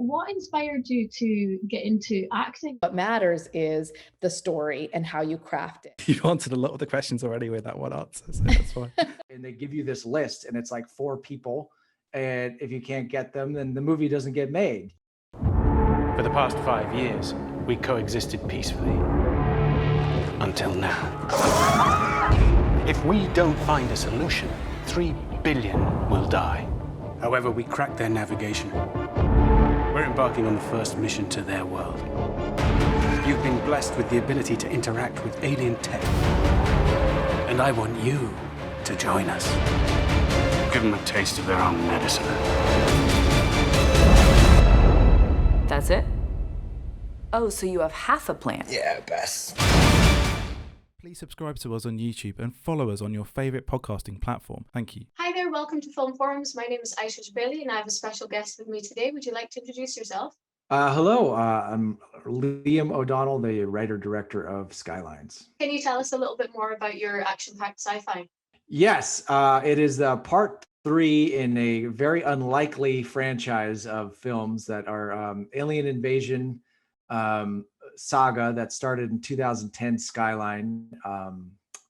what inspired you to get into acting? What matters is the story and how you craft it. You answered a lot of the questions already with that one answer, so that's fine. And they give you this list, and it's like 4 people. And if you can't get them, then the movie doesn't get made. For the past 5 years, we coexisted peacefully. Until now. If we don't find a solution, 3 billion will die. However, we crack their navigation. We're embarking on the first mission to their world. You've been blessed with the ability to interact with alien tech. And I want you to join us. Give them a taste of their own medicine. That's it? Oh, so you have half a plan. Yeah, best. Please subscribe to us on YouTube and follow us on your favourite podcasting platform. Thank you. Hi there, welcome to Film Forums. My name is Aiysha Jebali and I have a special guest with me today. Would you like to introduce yourself? Hello, I'm Liam O'Donnell, the writer-director of Skylines. Can you tell us a little bit more about your action-packed sci-fi? Yes, it is part 3 in a very unlikely franchise of films that are alien invasion saga that started in 2010, Skyline.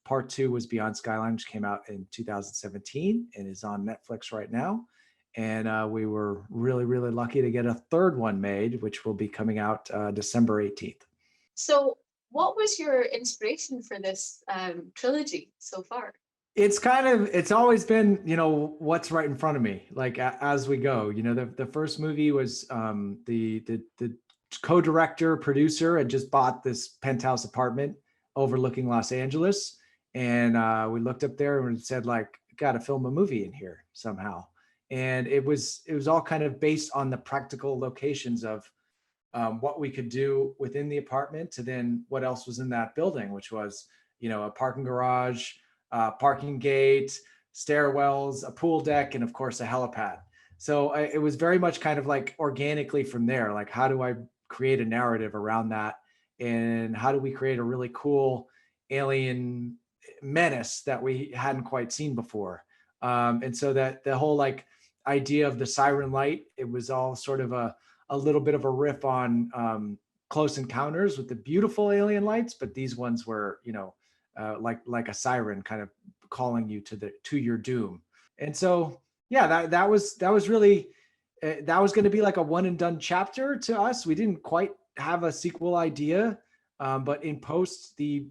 Part 2 was Beyond Skyline, which came out in 2017 and is on Netflix right now. And we were really, really lucky to get a 3rd one made, which will be coming out December 18th. So what was your inspiration for this trilogy so far? It's always been, what's right in front of me, like as we go. The first movie was the co-director, producer had just bought this penthouse apartment overlooking Los Angeles. And we looked up there and said, like, got to film a movie in here somehow. And it was all kind of based on the practical locations of what we could do within the apartment to then what else was in that building, which was, a parking garage, parking gate, stairwells, a pool deck, and of course a helipad. So it was very much kind of like organically from there, like how do I create a narrative around that? And how do we create a really cool alien menace that we hadn't quite seen before? And so that the whole like idea of the siren light, it was all sort of a little bit of a riff on Close Encounters with the beautiful alien lights, but these ones were, like a siren kind of calling you to your doom. And so, yeah, that was really, that was going to be like a one and done chapter to us. We didn't quite have a sequel idea, but in post, the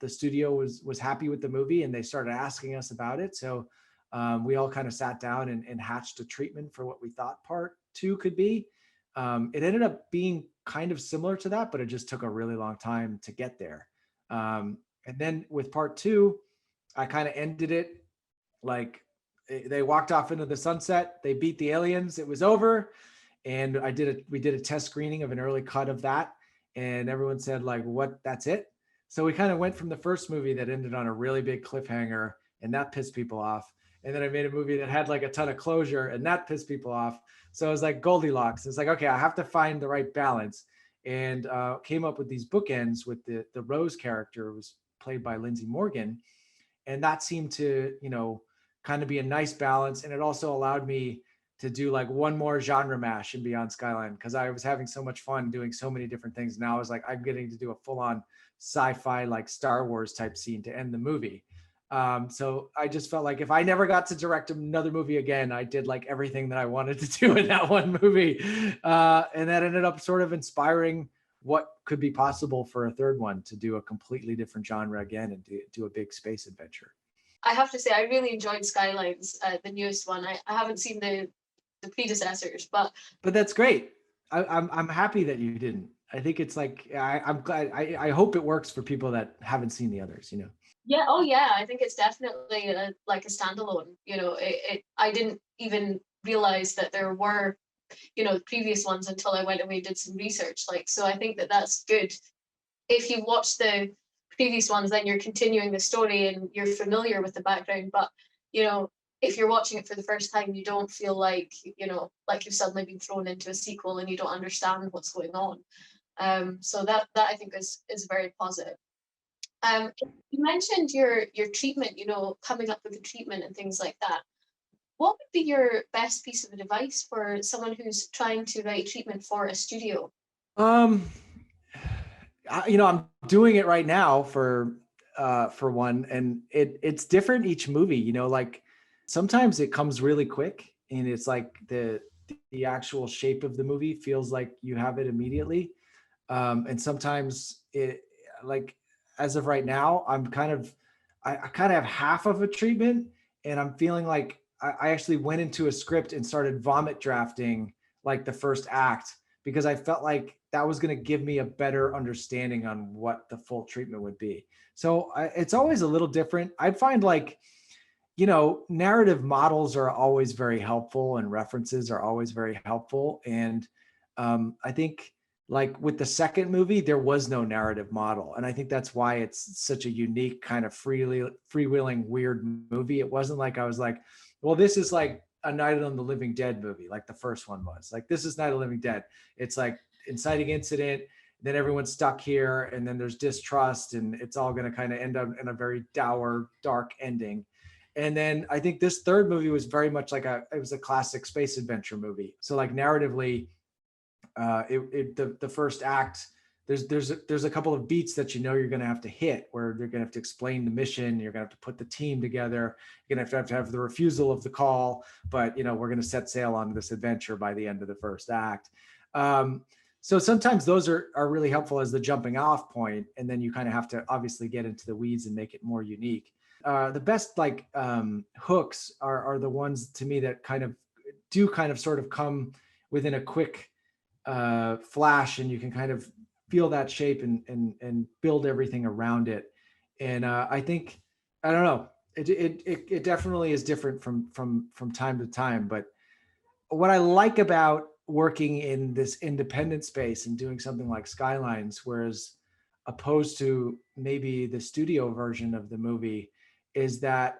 studio was happy with the movie and they started asking us about it. So we all kind of sat down and hatched a treatment for what we thought part 2 could be. It ended up being kind of similar to that, but it just took a really long time to get there. And then with part 2, I kind of ended it like they walked off into the sunset, they beat the aliens, it was over. And we did a test screening of an early cut of that. And everyone said like, what, that's it? So we kind of went from the first movie that ended on a really big cliffhanger and that pissed people off. And then I made a movie that had like a ton of closure and that pissed people off. So it was like Goldilocks. It's like, okay, I have to find the right balance. And came up with these bookends with the Rose character was played by Lindsay Morgan. And that seemed to, kind of be a nice balance. And it also allowed me to do like one more genre mash in Beyond Skyline because I was having so much fun doing so many different things. Now I was like, I'm getting to do a full-on sci-fi like Star Wars type scene to end the movie. So I just felt like if I never got to direct another movie again, I did like everything that I wanted to do in that one movie. And that ended up sort of inspiring what could be possible for a 3rd one to do a completely different genre again and do a big space adventure. I have to say, I really enjoyed Skylines, the newest one. I haven't seen the predecessors, but that's great. I'm happy that you didn't. I think it's like, I'm glad, I hope it works for people that haven't seen the others, Yeah. Oh, yeah. I think it's definitely like a standalone. I didn't even realize that there were, previous ones until I went away and did some research. So I think that that's good. If you watch the previous ones, then you're continuing the story and you're familiar with the background. But if you're watching it for the first time, you don't feel like like you've suddenly been thrown into a sequel and you don't understand what's going on. So that I think is very positive. You mentioned your treatment, coming up with the treatment and things like that. What would be your best piece of advice for someone who's trying to write treatment for a studio? I'm doing it right now for one, and it's different each movie. Like sometimes it comes really quick, and it's like the actual shape of the movie feels like you have it immediately. And sometimes it, like, as of right now, I kind of have half of a treatment, and I'm feeling like I actually went into a script and started vomit drafting like the first act, because I felt like that was going to give me a better understanding on what the full treatment would be. So it's always a little different. I find like, narrative models are always very helpful, and references are always very helpful. And I think like with the second movie, there was no narrative model. And I think that's why it's such a unique kind of freewheeling, weird movie. It wasn't like I was like, well, this is like a Night of the Living Dead movie, like the first one was. Like, this is Night of the Living Dead. It's like inciting incident, then everyone's stuck here, and then there's distrust, and it's all going to kind of end up in a very dour, dark ending. And then I think this third movie was very much like it was a classic space adventure movie. So like narratively, the first act, there's a couple of beats that you're going to have to hit, where they're going to have to explain the mission. You're going to have to put the team together. You're going to have the refusal of the call, but we're going to set sail on this adventure by the end of the first act. So sometimes those are really helpful as the jumping off point, and then you kind of have to obviously get into the weeds and make it more unique. The best like hooks are the ones to me that kind of sort of come within a quick flash, and you can kind of feel that shape and build everything around it. And I think, I don't know, it definitely is different from time to time. But what I like about working in this independent space and doing something like Skylines, whereas opposed to maybe the studio version of the movie, is that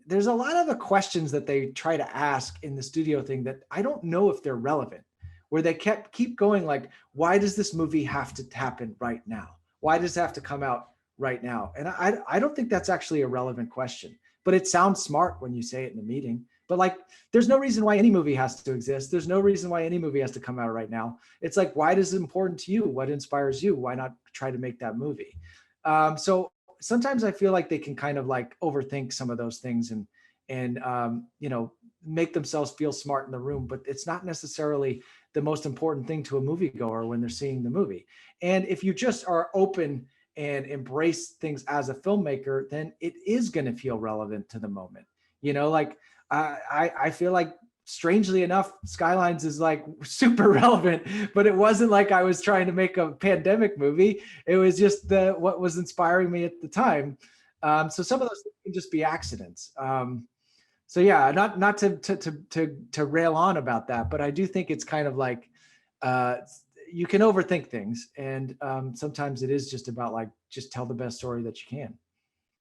there's a lot of the questions that they try to ask in the studio thing that I don't know if they're relevant, where they keep going like, why does this movie have to happen right now? Why does it have to come out right now? And I don't think that's actually a relevant question, but it sounds smart when you say it in a meeting. But like, there's no reason why any movie has to exist. There's no reason why any movie has to come out right now. It's like, why is it important to you? What inspires you? Why not try to make that movie? So sometimes I feel like they can kind of like overthink some of those things and make themselves feel smart in the room, but it's not necessarily the most important thing to a moviegoer when they're seeing the movie. And if you just are open and embrace things as a filmmaker, then it is going to feel relevant to the moment. Like I feel like, strangely enough, Skylines is like super relevant, but it wasn't like I was trying to make a pandemic movie. It was just what was inspiring me at the time. So some of those things can just be accidents. So yeah, not to rail on about that, but I do think it's kind of like you can overthink things, and sometimes it is just about like, just tell the best story that you can.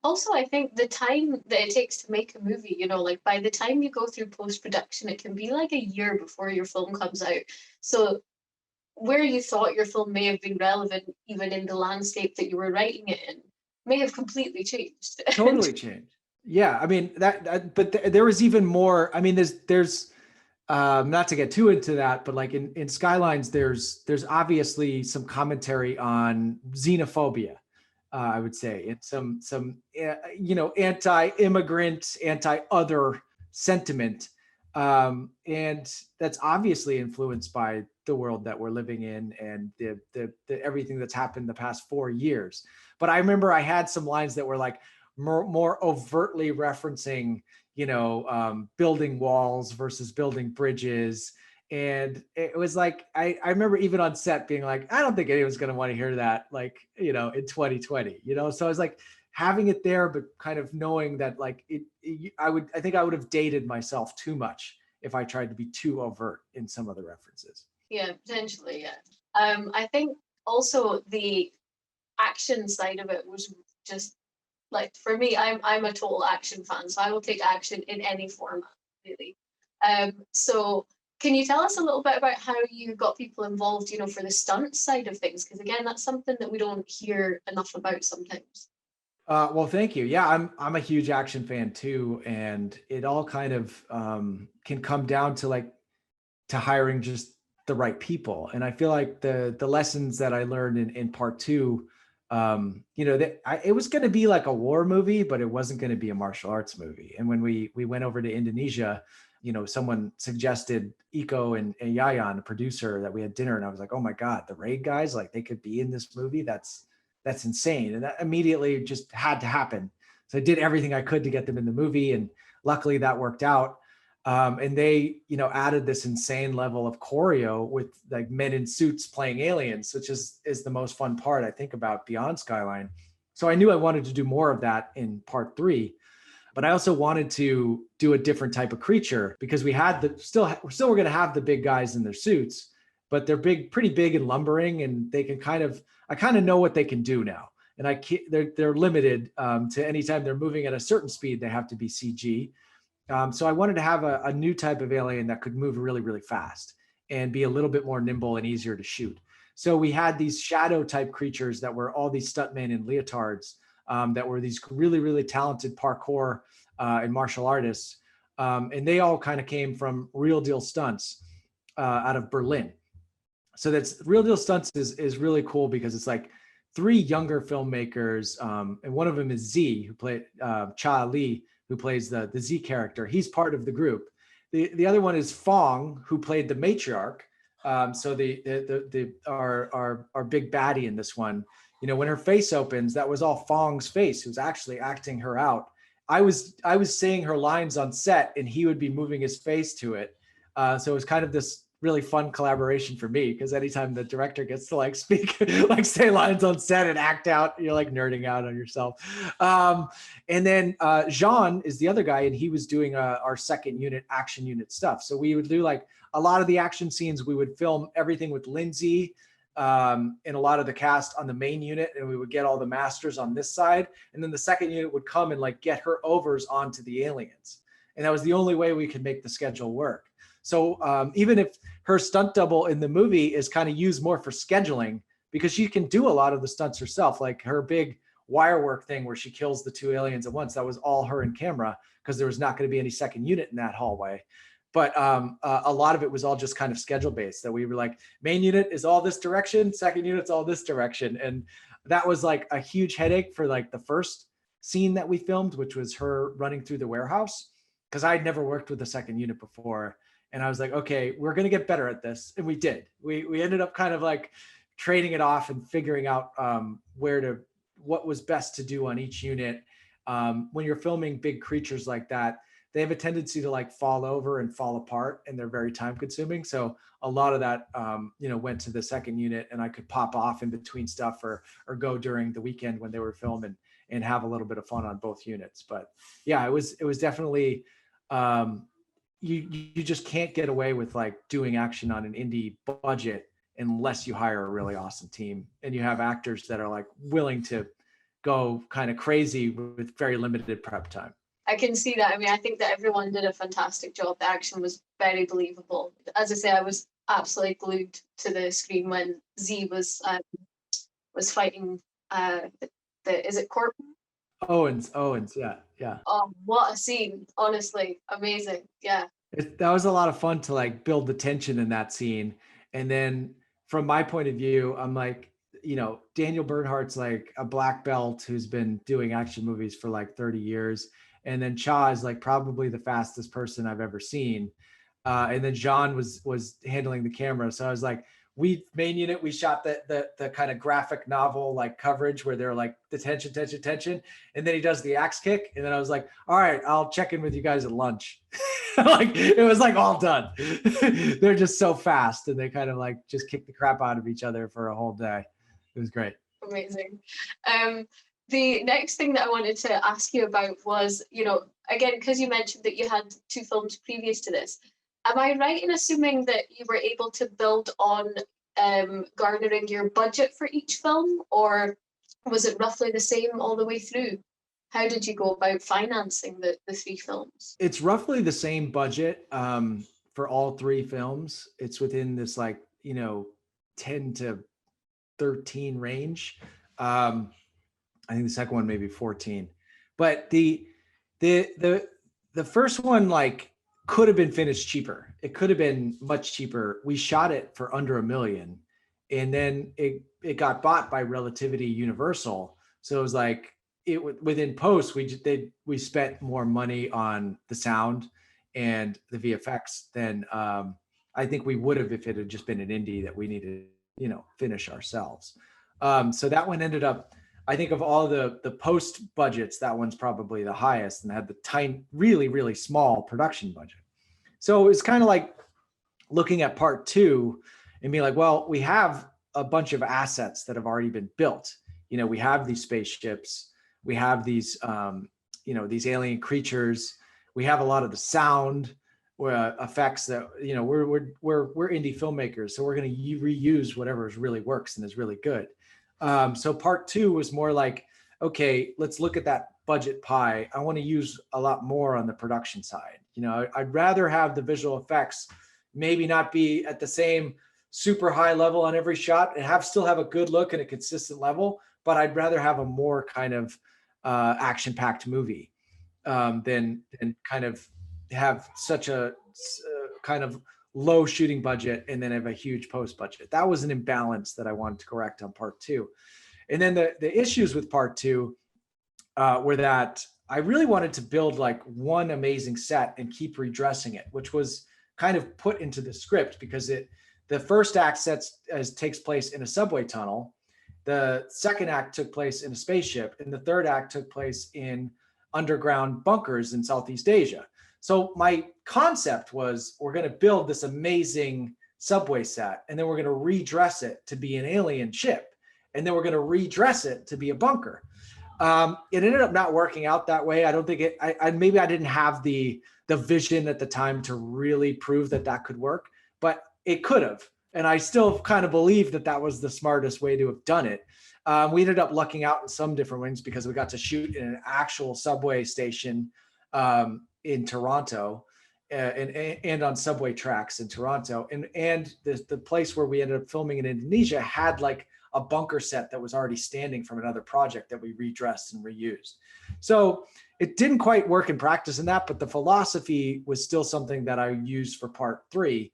Also, I think the time that it takes to make a movie, like by the time you go through post-production, it can be like a year before your film comes out. So where you thought your film may have been relevant, even in the landscape that you were writing it in, may have completely changed. Totally changed. Yeah, I mean but there was even more. I mean, there's not to get too into that, but like in Skylines, there's obviously some commentary on xenophobia. I would say it's some anti-immigrant, anti-other sentiment, and that's obviously influenced by the world that we're living in and the everything that's happened the past 4 years. But I remember I had some lines that were like more overtly referencing, building walls versus building bridges. And it was like, I remember even on set being like, I don't think anyone's going to want to hear that, like, in 2020, so I was like having it there, but kind of knowing that like I think I would have dated myself too much if I tried to be too overt in some of the references. Yeah, potentially. Yeah. I think also the action side of it was just like, for me, I'm a total action fan, so I will take action in any format, really. So can you tell us a little bit about how you got people involved, for the stunt side of things? Because again, that's something that we don't hear enough about sometimes. Well, thank you. Yeah, I'm a huge action fan too, and it all kind of can come down to like to hiring just the right people. And I feel like the lessons that I learned in part two, you know, that it was going to be like a war movie, but it wasn't going to be a martial arts movie. And when we went over to Indonesia, you know, someone suggested Iko and Yayan, a producer, that we had dinner, and I was like, oh my God, the Raid guys, like they could be in this movie. That's insane. And that immediately just had to happen. So I did everything I could to get them in the movie, and luckily that worked out. And they, you know, added this insane level of choreo with like men in suits playing aliens, which is the most fun part, I think, about Beyond Skyline. So I knew I wanted to do more of that in part three, but I also wanted to do a different type of creature because we had we're still going to have the big guys in their suits, but they're pretty big and lumbering, and they can I kind of know what they can do now. And they're limited to anytime they're moving at a certain speed, they have to be CG. So I wanted to have a new type of alien that could move really, really fast and be a little bit more nimble and easier to shoot. So we had these shadow type creatures that were all these stuntmen in leotards that were these really, really talented parkour and martial artists. And they all kind of came from Real Deal Stunts out of Berlin. So that's Real Deal Stunts is really cool because it's like three younger filmmakers. And one of them is Z, who played Cha Lee, who plays the Z character. He's part of the group. The other one is Fong, who played the matriarch. So our big baddie in this one, you know, when her face opens, that was all Fong's face, who's actually acting her out. I was saying her lines on set, and he would be moving his face to it. So it was kind of this really fun collaboration for me, because anytime the director gets to like speak, like say lines on set and act out, you're like nerding out on yourself. And then Jean is the other guy, and he was doing our second unit, action unit stuff. So we would do like a lot of the action scenes. We would film everything with Lindsay and a lot of the cast on the main unit, and we would get all the masters on this side. And then the second unit would come and like get her overs onto the aliens. And that was the only way we could make the schedule work. So even if her stunt double in the movie is kind of used more for scheduling, because she can do a lot of the stunts herself, like her big wire work thing where she kills the two aliens at once, that was all her in camera because there was not going to be any second unit in that hallway. But a lot of it was all just kind of schedule based, that we were like, main unit is all this direction, second unit's all this direction. And that was like a huge headache for like the first scene that we filmed, which was her running through the warehouse, because I'd never worked with a second unit before. And I was like, okay, we're going to get better at this. And we did. We ended up kind of like trading it off and figuring out what was best to do on each unit. When you're filming big creatures like that, they have a tendency to like fall over and fall apart, and they're very time consuming. So a lot of that, went to the second unit, and I could pop off in between stuff or go during the weekend when they were filming and have a little bit of fun on both units. But yeah, it was definitely, you just can't get away with like doing action on an indie budget unless you hire a really awesome team and you have actors that are like willing to go kind of crazy with very limited prep time. I can see that. I mean, I think that everyone did a fantastic job. The action was very believable. As I say, I was absolutely glued to the screen when Z was fighting is it Corbin? Owens, yeah. Oh, what a scene. Honestly, amazing. Yeah. That was a lot of fun to like build the tension in that scene. And then from my point of view, I'm like, Daniel Bernhardt's like a black belt who's been doing action movies for like 30 years. And then Cha is like probably the fastest person I've ever seen. And then Jean was handling the camera. So I was like, main unit, we shot the kind of graphic novel like coverage where they're like the tension. And then he does the axe kick. And then I was like, all right, I'll check in with you guys at lunch. Like it was like all done. They're just so fast, and they kind of like just kick the crap out of each other for a whole day. It was great. Amazing. The next thing that I wanted to ask you about was, again, because you mentioned that you had 2 films previous to this, am I right in assuming that you were able to build on garnering your budget for each film, or was it roughly the same all the way through? How did you go about financing the 3 films? It's roughly the same budget for all 3 films. It's within this 10 to 13 range. I think the second one maybe 14. But the first one like could have been finished cheaper. It could have been much cheaper. We shot it for under $1 million, and then it got bought by Relativity Universal. So it was like within post we spent more money on the sound and the VFX than I think we would have if it had just been an indie that we needed, finish ourselves. So that one ended up, I think of all the post budgets, that one's probably the highest and had the tiny, really, really small production budget. So it's kind of like looking at part 2 and being like, well, we have a bunch of assets that have already been built. We have these spaceships, we have these, these alien creatures, we have a lot of the sound effects that, we're indie filmmakers. So we're going to reuse whatever really works and is really good. So part 2 was more like, okay, let's look at that budget pie. I want to use a lot more on the production side. I'd rather have the visual effects maybe not be at the same super high level on every shot and still have a good look and a consistent level, but I'd rather have a more kind of action-packed movie than kind of have such a kind of low shooting budget and then have a huge post budget. That was an imbalance that I wanted to correct on part 2. And then the issues with part 2 were that I really wanted to build like one amazing set and keep redressing it, which was kind of put into the script because the first act takes place in a subway tunnel. The second act took place in a spaceship, and the third act took place in underground bunkers in Southeast Asia. So my concept was we're going to build this amazing subway set, and then we're going to redress it to be an alien ship, and then we're going to redress it to be a bunker. It ended up not working out that way. I don't think maybe I didn't have the vision at the time to really prove that could work, but it could have. And I still kind of believe that was the smartest way to have done it. We ended up lucking out in some different ways because we got to shoot in an actual subway station in Toronto and on subway tracks in Toronto. And the place where we ended up filming in Indonesia had like a bunker set that was already standing from another project that we redressed and reused. So it didn't quite work in practice in that, but the philosophy was still something that I used for part 3,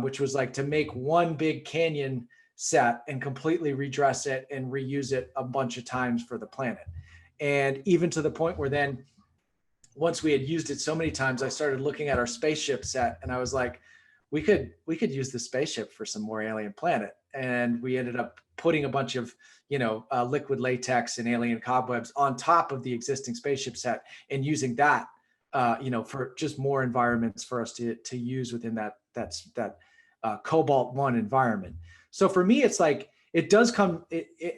which was like to make one big canyon set and completely redress it and reuse it a bunch of times for the planet. And even to the point where then once we had used it so many times, I started looking at our spaceship set and I was like, we could use the spaceship for some more alien planet. And we ended up putting a bunch of, liquid latex and alien cobwebs on top of the existing spaceship set and using that, for just more environments for us to use within that Cobalt 1 environment. So for me, it's like, it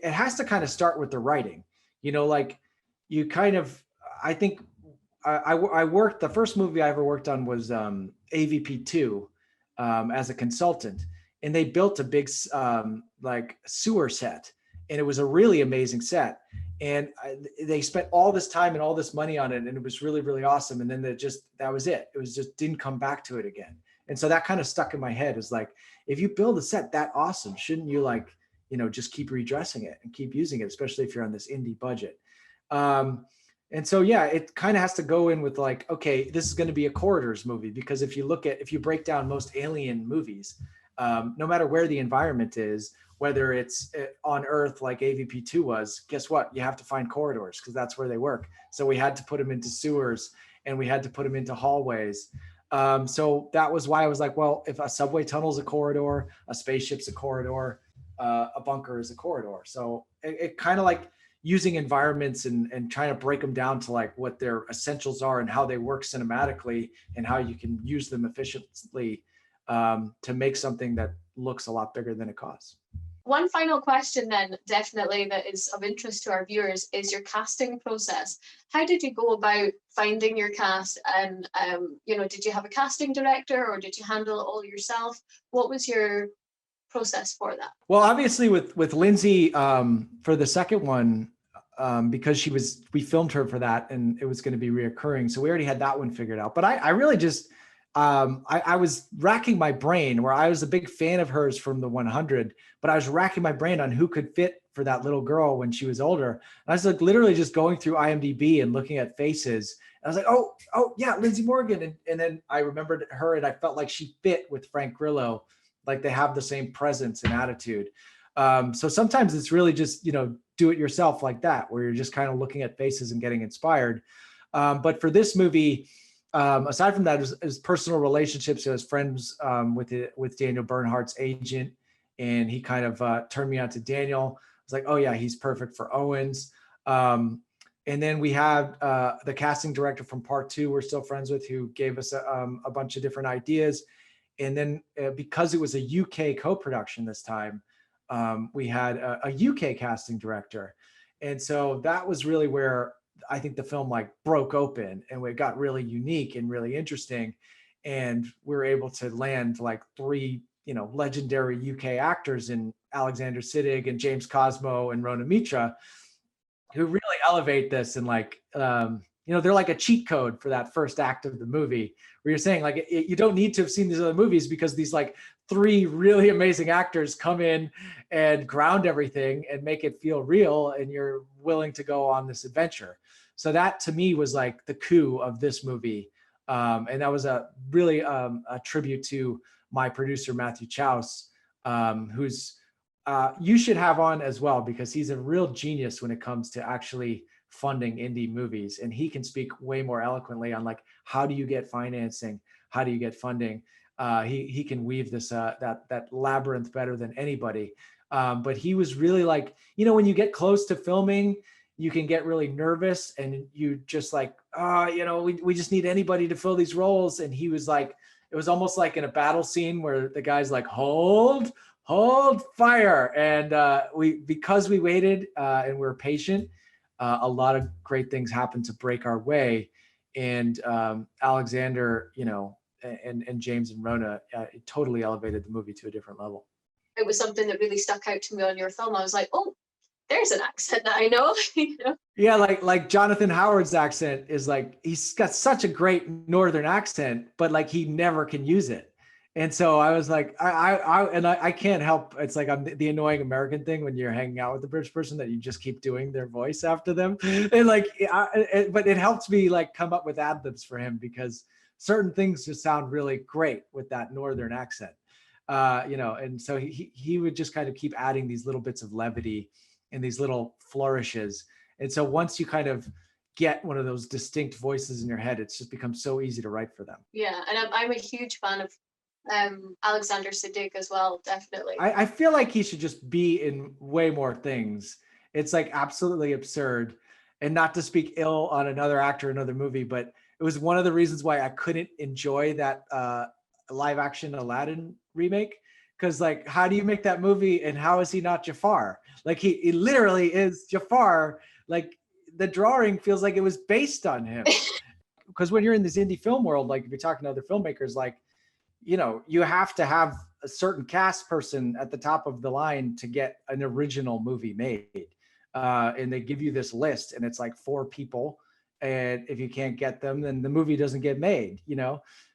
has to kind of start with the writing, you kind of, I think I worked, the first movie I ever worked on was AVP 2 as a consultant, and they built a big sewer set, and it was a really amazing set. And they spent all this time and all this money on it, and it was really, really awesome. And then that was it. It was just didn't come back to it again. And so that kind of stuck in my head is like, if you build a set that awesome, shouldn't you just keep redressing it and keep using it, especially if you're on this indie budget. And so, yeah, it kind of has to go in with like, okay, this is going to be a corridors movie, because if you break down most alien movies, no matter where the environment is, whether it's on Earth like AVP 2 was, guess what? You have to find corridors because that's where they work. So we had to put them into sewers and we had to put them into hallways. So that was why I was like, well, if a subway tunnel is a corridor, a spaceship's a corridor, a bunker is a corridor. So it kind of like using environments and trying to break them down to like what their essentials are and how they work cinematically and how you can use them efficiently to make something that looks a lot bigger than it costs. One final question then, definitely, that is of interest to our viewers is your casting process. How did you go about finding your cast? And, did you have a casting director or did you handle it all yourself? What was your process for that? Well, obviously with Lindsay for the second one, because we filmed her for that and it was going to be reoccurring. So we already had that one figured out. But I really just, I was racking my brain, where I was a big fan of hers from the 100, but I was racking my brain on who could fit for that little girl when she was older. And I was like literally just going through IMDb and looking at faces. I was like, oh yeah, Lindsay Morgan. And then I remembered her and I felt like she fit with Frank Grillo. Like they have the same presence and attitude. So sometimes it's really just, do it yourself like that, where you're just kind of looking at faces and getting inspired. But for this movie, aside from that, it was personal relationships. I was friends with Daniel Bernhardt's agent, and he kind of turned me on to Daniel. I was like, oh yeah, he's perfect for Owens. And then we had the casting director from part 2 we're still friends with, who gave us a bunch of different ideas. And then because it was a UK co-production this time, we had a UK casting director. And so that was really where I think the film like broke open and it got really unique and really interesting. And we were able to land like 3, legendary UK actors in Alexander Siddig and James Cosmo and Rona Mitra, who really elevate this. And like, they're like a cheat code for that first act of the movie, where you're saying like, you don't need to have seen these other movies because these like 3 really amazing actors come in and ground everything and make it feel real, and you're willing to go on this adventure. So that to me was like the coup of this movie. And that was a really a tribute to my producer, Matthew Chouse, who's you should have on as well, because he's a real genius when it comes to actually funding indie movies. And he can speak way more eloquently on like, how do you get financing? How do you get funding? He can weave this that labyrinth better than anybody. But he was really like, when you get close to filming, you can get really nervous and you just like, we just need anybody to fill these roles. And he was like, it was almost like in a battle scene where the guy's like, hold fire. And because we waited and we were patient, a lot of great things happened to break our way. And Alexander, and James and Rona totally elevated the movie to a different level. It was something that really stuck out to me on your film. I was like, oh, there's an accent that I know. Yeah, like Jonathan Howard's accent is like, he's got such a great Northern accent, but like he never can use it. And so I was like, I can't help. It's like I'm the annoying American thing when you're hanging out with a British person that you just keep doing their voice after them. And like, but it helps me like come up with ad libs for him, because certain things just sound really great with that Northern accent, and so he would just kind of keep adding these little bits of levity and these little flourishes. And so once you kind of get one of those distinct voices in your head, it's just become so easy to write for them. Yeah, and I'm a huge fan of Alexander Siddig as well, definitely. I feel like he should just be in way more things. It's like absolutely absurd. And not to speak ill on another actor, another movie, but it was one of the reasons why I couldn't enjoy that live action Aladdin remake. Because like, how do you make that movie and how is he not Jafar? Like he literally is Jafar. Like the drawing feels like it was based on him. Because when you're in this indie film world, like if you're talking to other filmmakers, like, you have to have a certain cast person at the top of the line to get an original movie made. And they give you this list and it's like 4 people. And if you can't get them, then the movie doesn't get made,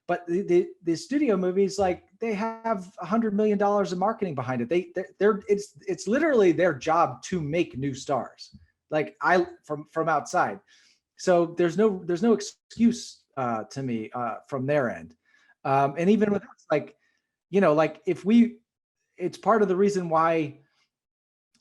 But the studio movies, like they have $100 million of marketing behind it. It's literally their job to make new stars, like from outside. So there's no excuse to me from their end. And even with us, like, it's part of the reason why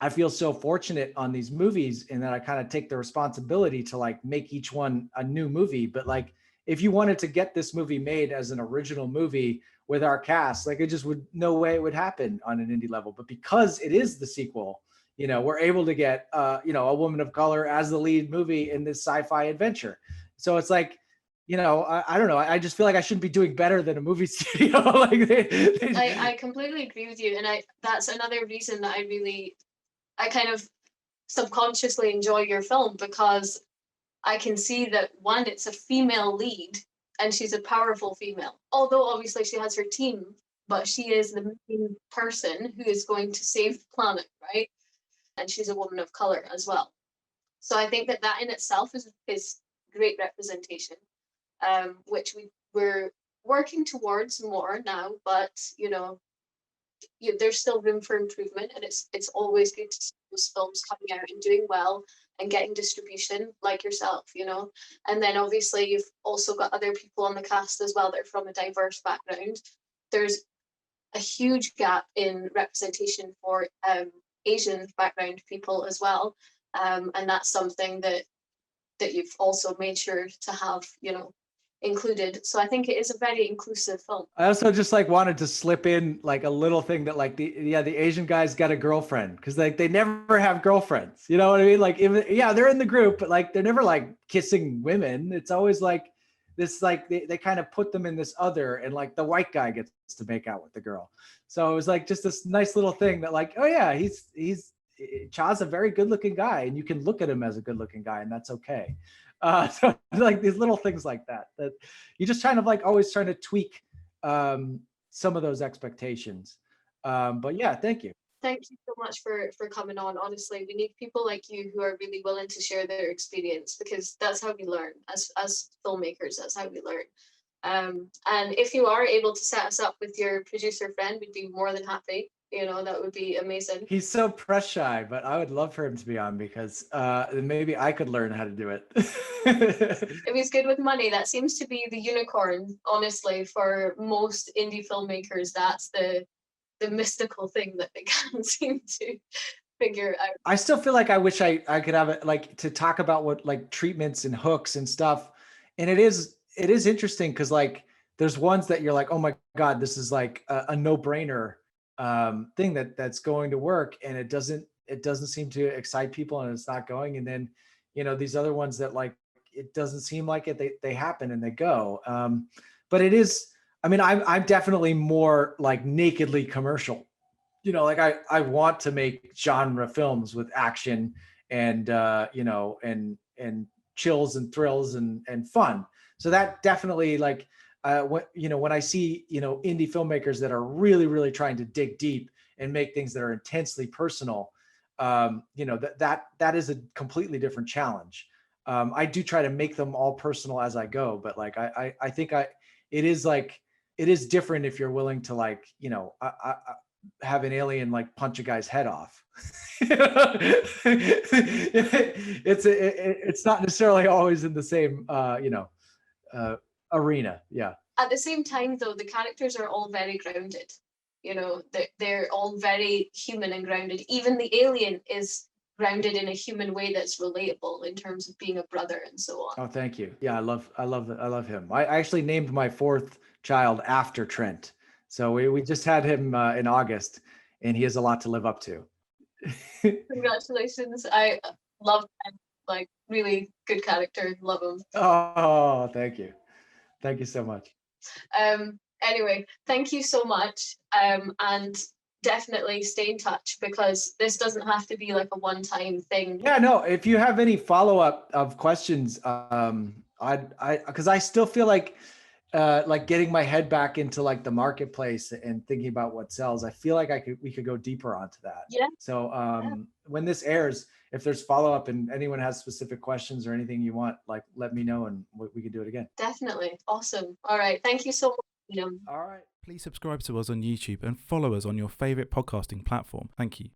I feel so fortunate on these movies, and that I kind of take the responsibility to like make each one a new movie. But like, if you wanted to get this movie made as an original movie with our cast, like it just would, no way it would happen on an indie level. But because it is the sequel, we're able to get, a woman of color as the lead movie in this sci-fi adventure. So it's like, I don't know. I just feel like I shouldn't be doing better than a movie studio. Like I completely agree with you. And that's another reason that I kind of subconsciously enjoy your film, because I can see that, one, it's a female lead and she's a powerful female. Although obviously she has her team, but she is the main person who is going to save the planet, right? And she's a woman of color as well. So I think that in itself is great representation, which we're working towards more now. But, there's still room for improvement, and it's always good to see those films coming out and doing well and getting distribution like yourself, and then obviously you've also got other people on the cast as well that are from a diverse background. There's a huge gap in representation for Asian background people as well, and that's something that you've also made sure to have included. So I think it is a very inclusive film. I also just like wanted to slip in like a little thing that like the Asian guy's got a girlfriend, because like they never have girlfriends, you know what I mean? Like even they're in the group, but like they're never like kissing women. It's always like this, like they kind of put them in this other, and like the white guy gets to make out with the girl. So it was like just this nice little thing that like, oh yeah, Cha's a very good looking guy, and you can look at him as a good looking guy, and that's okay. So like these little things like that you just kind of like always trying to tweak some of those expectations. But yeah, thank you. Thank you so much for coming on. Honestly, we need people like you who are really willing to share their experience, because that's how we learn as filmmakers. That's how we learn. And if you are able to set us up with your producer friend, we'd be more than happy. That would be amazing. He's so press shy, but I would love for him to be on, because maybe I could learn how to do it. If he's good with money, that seems to be the unicorn, honestly, for most indie filmmakers. That's the mystical thing that they can't seem to figure out. I still feel like I wish I could have it, like, to talk about what like treatments and hooks and stuff. And it is interesting, because like there's ones that you're like, oh my God, this is like a no-brainer thing that's going to work, and it doesn't seem to excite people, and it's not going. And then these other ones that like it doesn't seem like it, they happen and they go. But it is, I mean, I'm definitely more like nakedly commercial, like I want to make genre films with action and and chills and thrills and fun. So that definitely, like when I see indie filmmakers that are really, really trying to dig deep and make things that are intensely personal, that is a completely different challenge. I do try to make them all personal as I go, but like I think it is different if you're willing to like have an alien like punch a guy's head off. It's not necessarily always in the same arena. Yeah. At the same time, though, the characters are all very grounded. They're all very human and grounded. Even the alien is grounded in a human way that's relatable in terms of being a brother and so on. Oh, thank you. Yeah, I love him. I actually named my fourth child after Trent. So we just had him in August, and he has a lot to live up to. Congratulations. I love him. Like, really good character. Love him. Oh, thank you. Thank you so much. Anyway, thank you so much. And definitely stay in touch, because this doesn't have to be like a one-time thing. Yeah, no, if you have any follow-up of questions, because I still feel like getting my head back into like the marketplace and thinking about what sells, I feel like we could go deeper onto that. Yeah. So when this airs, if there's follow-up and anyone has specific questions or anything you want, like let me know and we can do it again. Definitely. Awesome. All right. Thank you so much. All right. Please subscribe to us on YouTube and follow us on your favorite podcasting platform. Thank you.